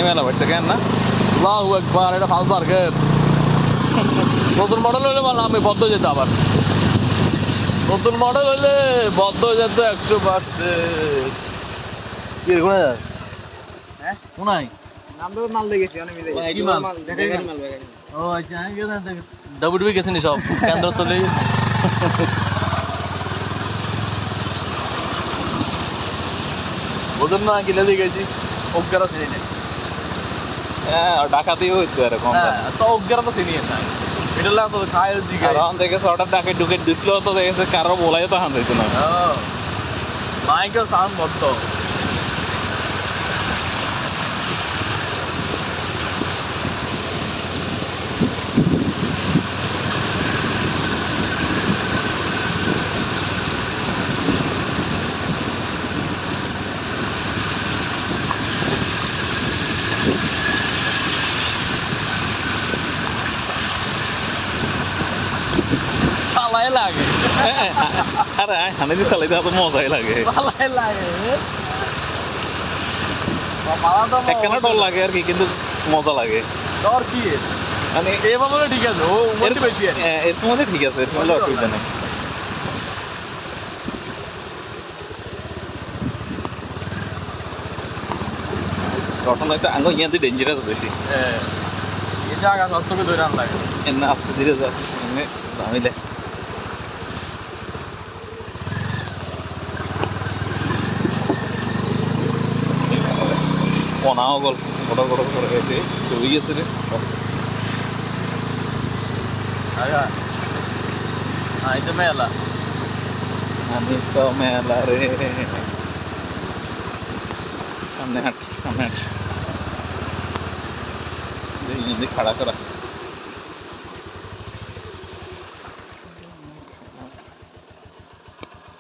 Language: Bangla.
মেলা বাড়ছে কেন না? আল্লাহু আকবার, এটা পালসার কেন নতুন মডেল হইলে ভালো, আমি বদ্ধ যেতে আবার নতুন মডেল হইলে বদ্ধ যেত 100%। কি রে কোথায় যাস? হ্যাঁ কোনায় আমরা মাল দেখেছি অনেক মিলে কি মাল? বেকারি মাল ও আচ্ছা, আমি গেলাম ডাবুডুবি গেছিনি সব কেন্দ্র চলে ওদের না কিনে দিয়ে গেছি অজ্ঞারা চিনি না। হ্যাঁ ডাকাতিও হইতো এরকম হ্যাঁ তো অজ্ঞারা তো চিনি না, এটা লাগে তো খায়ের দিকে দেখেছে হঠাৎ ডাকে ঢুকে ঢুকলেও তো দেখেছে কারো বলাই তো হান যাইতো না। মাইকেল সাউন্ড বদ্ধ পালাই লাগে আরে হানে দিয়ে চালাইতে তো মজাই লাগে, পালাই লাগে পালা তো একখানা ডর লাগে আর কি, কিন্তু মজা লাগে। তোর কি মানে এভাবে ঠিক আছে, ও মধ্যে বেশি আর এরকম হলে ঠিক আছে, এরকম হলে অসুবিধা নেই। ঘটনা হচ্ছে আঙ্গ ইয়াতে ডেঞ্জারাস বেশি, এই জায়গা সবথেকে ধরে আন লাগে এমনি আস্তে ধীরে যা এমনি নামিলে পনাও গল্প বড় বড় করে গেছে চলে গেছে রে। আচ্ছা এই তো মেলা আমি তো মেলা রে, সামনে হাট সামনে হাট খাড়া করা